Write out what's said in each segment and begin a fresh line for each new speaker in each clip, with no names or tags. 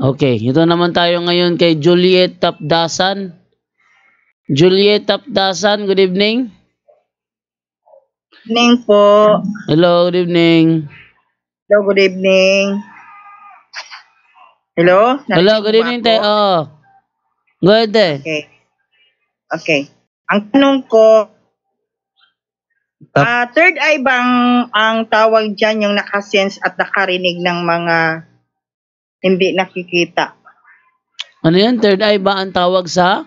Okay, ito naman tayo ngayon kay Juliet Tapdasan. Juliet Tapdasan, good evening.
Good evening po.
Hello, good evening.
Hello, good evening. Hello?
Hello, good evening tayo. Go ahead eh.
Okay. Okay. Ang tanong ko, third eye bang ang tawag dyan yung nakasense at nakarinig ng mga hindi nakikita?
Ano yan? Third eye ba ang tawag sa?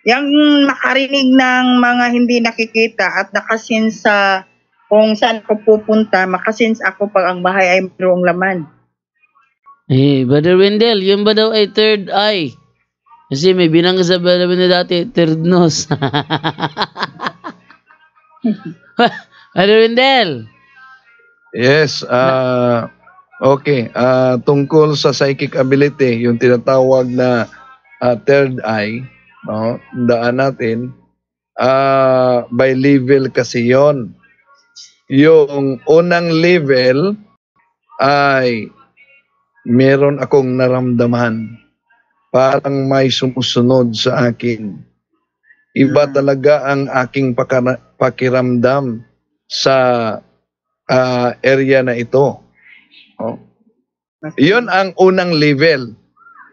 Yung makarinig ng mga hindi nakikita at nakasense sa kung saan ako pupunta, makasense ako pag ang bahay ay mayroong laman.
Eh, Brother Wendell, yun ba daw ay third eye? Kasi may binang sa Brother Wendell dati, third nose. Brother Wendell.
Yes, okay. Tungkol sa psychic ability, yung tinatawag na third eye, no, daan natin, by level kasi yon. Yung unang level ay meron akong naramdaman. Parang may sumusunod sa akin. Iba talaga ang aking pakiramdam sa area na ito. Oh. Yun ang unang level.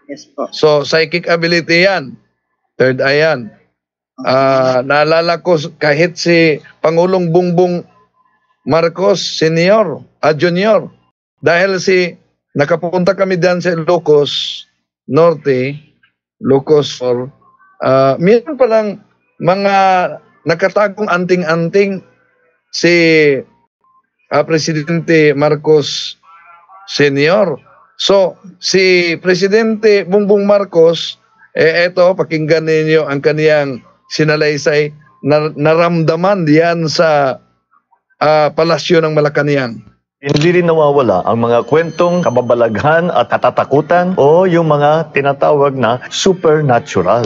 Yes po.
So, psychic ability yan. Third eye yan. Naalala ko kahit si Pangulong Bongbong Marcos Senior, Junior, dahil nakapunta kami dyan sa Ilocos Norte, Ilocos Sur, meron palang mga nakatagong anting-anting si Presidente Marcos Senior. So, si Presidente Bongbong Marcos, eto, pakinggan ninyo ang kaniyang sinalaysay, naramdaman diyan sa palasyo ng Malacanang.
Hindi rin nawawala ang mga kwentong kababalaghan at katatakutan o yung mga tinatawag na supernatural.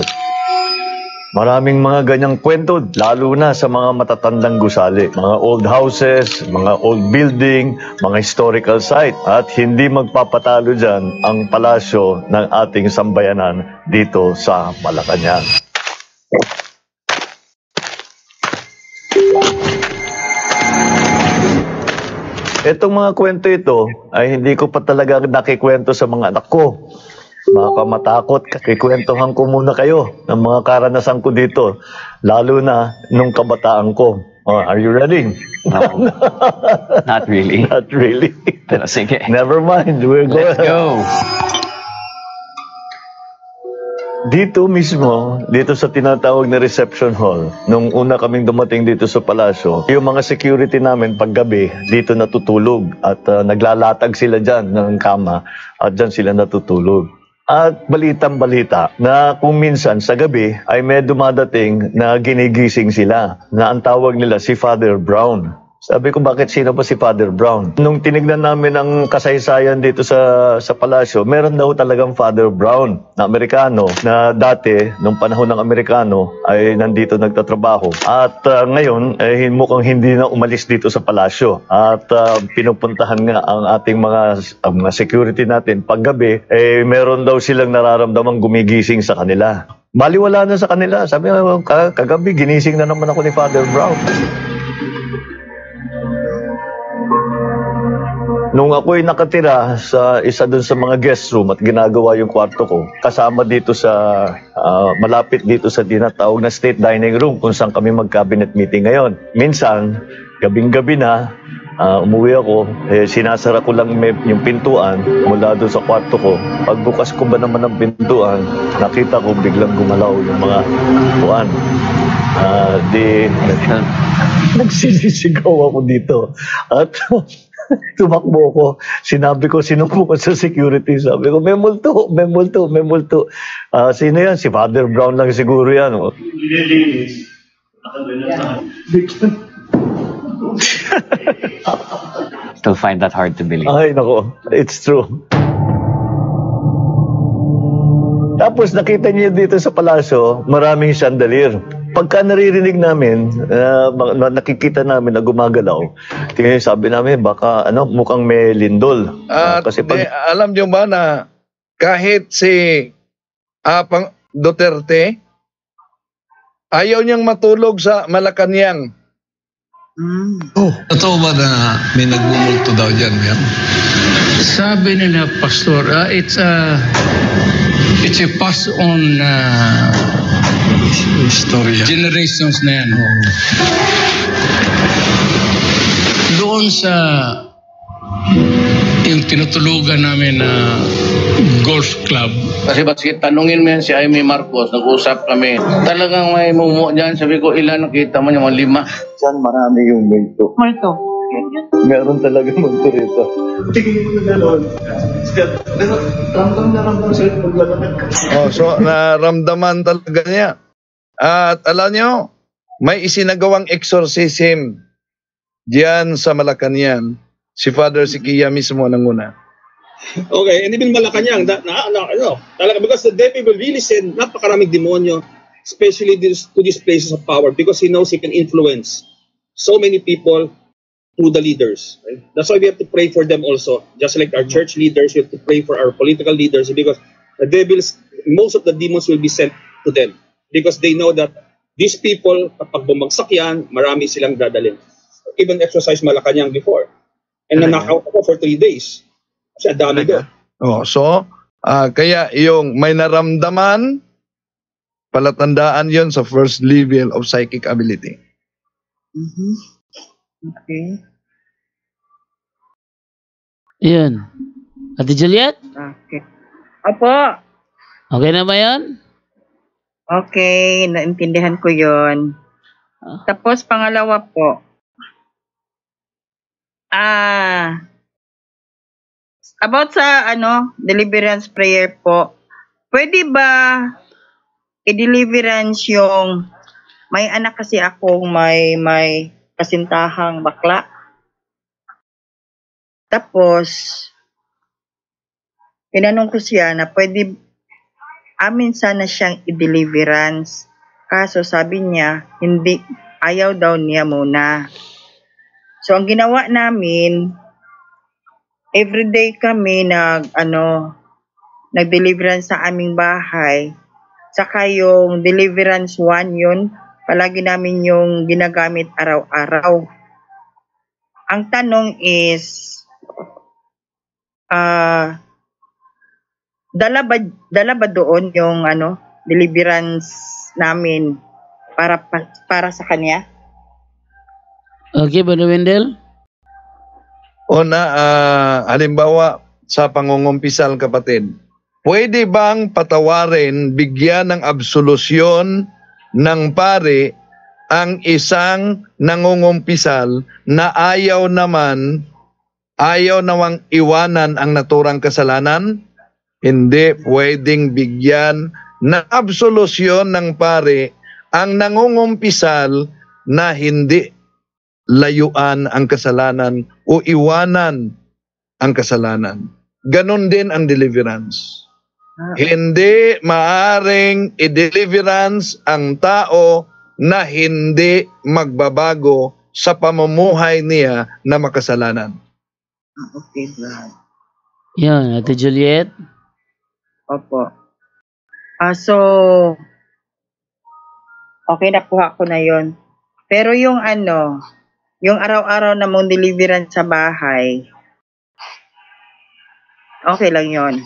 Maraming mga ganyang kwento, lalo na sa mga matatandang gusali. Mga old houses, mga old building, mga historical site. At hindi magpapatalo dyan ang palasyo ng ating sambayanan dito sa Malacanang. Itong mga kwento ito ay hindi ko pa talaga nakikwento sa mga anak ko. Baka matakot, kikwentohan ko muna kayo ng mga karanasan ko dito. Lalo na nung kabataan ko. Oh, are you ready?
No, not really.
Not really.
Pero sige.
Never mind, we're going.
Let's go.
Dito mismo, dito sa tinatawag na reception hall, nung una kaming dumating dito sa palasyo, yung mga security namin paggabi, dito natutulog at naglalatag sila dyan ng kama at dyan sila natutulog. At balitang-balita na kung minsan sa gabi ay may dumadating na ginigising sila na ang tawag nila si Father Brown. Sabi ko, bakit sino pa si Father Brown? Nung tinignan namin ang kasaysayan dito sa palasyo, meron daw talagang Father Brown na Amerikano na dati, nung panahon ng Amerikano, ay nandito nagtatrabaho. At ngayon, ay mukhang hindi na umalis dito sa palasyo. At pinupuntahan nga ang ating mga security natin. Paggabi, meron daw silang nararamdamang gumigising sa kanila. Baliwala na sa kanila. Sabi ko, kagabi, ginising na naman ako ni Father Brown. Nung ako'y nakatira sa isa dun sa mga guest room at ginagawa yung kwarto ko, kasama dito sa, malapit dito sa tinatawag na state dining room kung saan kami mag-cabinet meeting ngayon. Minsan, gabing-gabi na, umuwi ako, sinasara ko lang yung pintuan mula doon sa kwarto ko. Pagbukas ko ba naman ng pintuan, nakita ko biglang gumalaw yung mga tuan. Nagsisisigaw ako dito. At tumakbo ko. Sinabi ko, sinuko ko sa security. Sabi ko, may multo, may multo, may multo. Sino yan? Si Father Brown lang siguro yan. Oh.
Still find that hard to believe.
Ay, nako. It's true. Tapos nakita niyo dito sa palasyo, maraming chandelier. Pagka naririnig namin, nakikita namin na gumagalaw, tingnan sabi namin, baka mukhang may lindol.
Kasi alam niyo ba na kahit si Duterte, ayaw niyang matulog sa Malacanang.
Totoo ba na may nagmumulto daw dyan, Mayor?
Sabi nila, Pastor, it's a pass on
Istorya.
generations na yan. Doon sa yung tinutulugan namin na golf club. Kasi tanungin mo yan si Amy Marcos, nag-usap kami. Talagang may mumu dyan. Sabi ko, ilan nakita mo niya? Mga 5.
Diyan marami yung multo.
Multo.
Meron talaga multo rito. Tingin mo na gano'n. Pero ramdam sa'yo paglalakad ka.
So naramdaman talaga niya. At alam niyo, may isinagawang exorcism diyan sa Malacanang. Si Father Siquia mismo nanguna.
Okay, and even Malacanang, talaga, because the devil will really send napakaraming demonyo, especially to these places of power, because he knows he can influence so many people through the leaders. Right? That's why we have to pray for them also. Just like our church leaders, we have to pray for our political leaders, because the devils, most of the demons will be sent to them, because they know that these people, kapag bumagsak yan, marami silang dadalhin. Even exercise Malacanang before. And na-knockout ako for 3 days. Kasi dami doon.
Kaya yung may naramdaman, palatandaan yon sa first level of psychic ability.
Okay.
Yun. Ate Juliet?
Okay. Opo.
Okay na ba yun?
Okay, naintindihan ko yon. Tapos pangalawa po, about sa deliverance prayer po, pwede ba i-deliverance yung may anak kasi akong may kasintahang bakla. Tapos tinanong ko siya na pwede amin sana siyang i-deliverance. Kaso sabi niya, hindi, ayaw daw niya muna. So, ang ginawa namin, everyday kami nag-deliverance sa aming bahay. Saka yung deliverance 1 yun, palagi namin yung ginagamit araw-araw. Ang tanong is, dala ba doon yung deliverance namin para sa kanya?
Okay, Brother Wendell?
Halimbawa, sa pangungumpisal kapatid, pwede bang patawarin, bigyan ng absolusyon ng pare ang isang nangungumpisal na ayaw namang iwanan ang naturang kasalanan? Hindi pwedeng bigyan ng absolusyon ng pare ang nangungumpisal na hindi layuan ang kasalanan o iwanan ang kasalanan. Ganon din ang deliverance. Hindi maaring i-deliverance ang tao na hindi magbabago sa pamumuhay niya na makasalanan.
Okay, Brad.
Yan, Ate Juliet?
Opo. So, okay, nakuha ko na yon. Pero yung yung araw-araw na mong deliverance sa bahay, okay lang yon.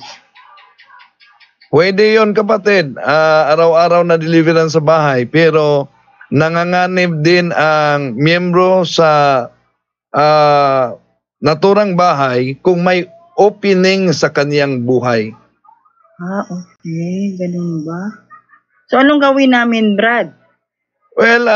Pwede yon kapatid, araw-araw na deliverance sa bahay, pero nanganganib din ang miyembro sa naturang bahay kung may opening sa kaniyang buhay.
Okay, ganun ba? So, anong gawin namin, Brad?
Well,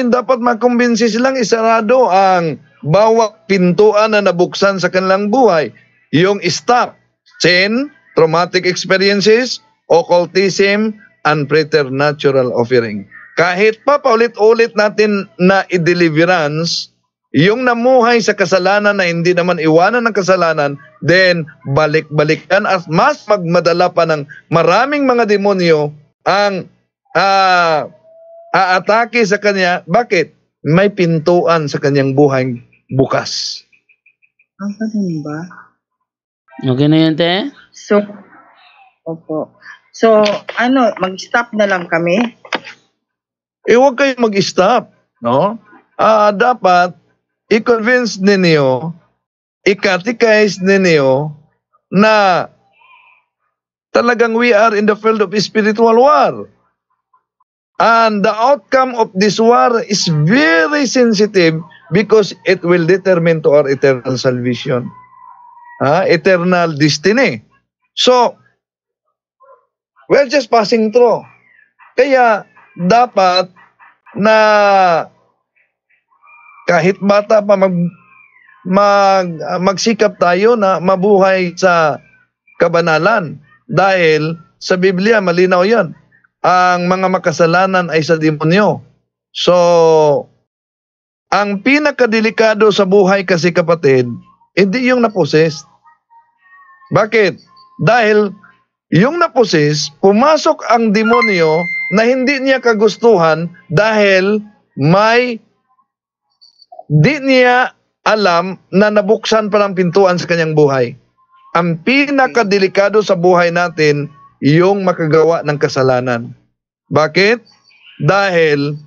dapat makumbinsi silang isarado ang bawat pintuan na nabuksan sa kanilang buhay. Yung stop, sin, traumatic experiences, occultism, and preternatural offering. Kahit pa paulit-ulit natin na i-deliverance, yung namuhay sa kasalanan na hindi naman iwanan ng kasalanan, then balik-balikan at mas magmadala pa ng maraming mga demonyo ang aatake sa kanya. Bakit? May pintuan sa kanyang buhay bukas.
Ganun ba?
Okay na yan, te?
So, Opo. So, mag-stop na lang kami?
Huwag kayo mag-stop, no? Dapat i-convince ninyo, i-catechize ninyo na talagang we are in the field of spiritual war. And the outcome of this war is very sensitive because it will determine to our eternal salvation. Eternal destiny. So, we're just passing through. Kaya, dapat na kahit bata pa magsikap tayo na mabuhay sa kabanalan. Dahil sa Biblia, malinaw yan. Ang mga makasalanan ay sa demonyo. So, ang pinakadelikado sa buhay kasi kapatid, hindi yung naposes. Bakit? Dahil yung naposes, pumasok ang demonyo na hindi niya kagustuhan dahil di niya alam na nabuksan pa ng pintuan sa kanyang buhay. Ang pinakadelikado sa buhay natin, yung makagawa ng kasalanan. Bakit? Dahil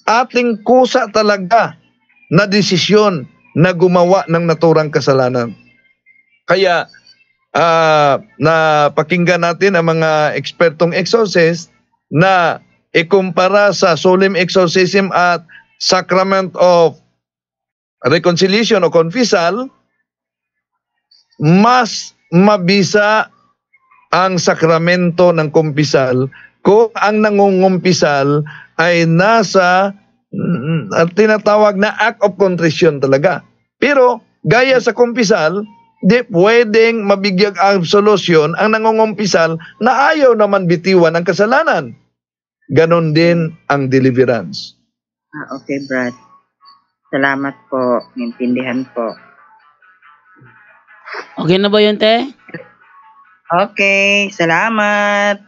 ating kusa talaga na desisyon na gumawa ng naturang kasalanan. Kaya, napakinggan natin ang mga ekspertong exorcist na ikumpara sa solemn exorcism at sacrament of reconciliation o confessal, mas mabisa ang sakramento ng kumpisal kung ang nangungumpisal ay nasa tinatawag na act of contrition talaga. Pero gaya sa kumpisal, di pwedeng mabigyag absolusyon ang nangungumpisal na ayaw naman bitiwan ang kasalanan. Ganon din ang deliverance.
Okay, Brad. Salamat po. Naintindihan po.
Okay na ba yun, te?
Okay, salamat.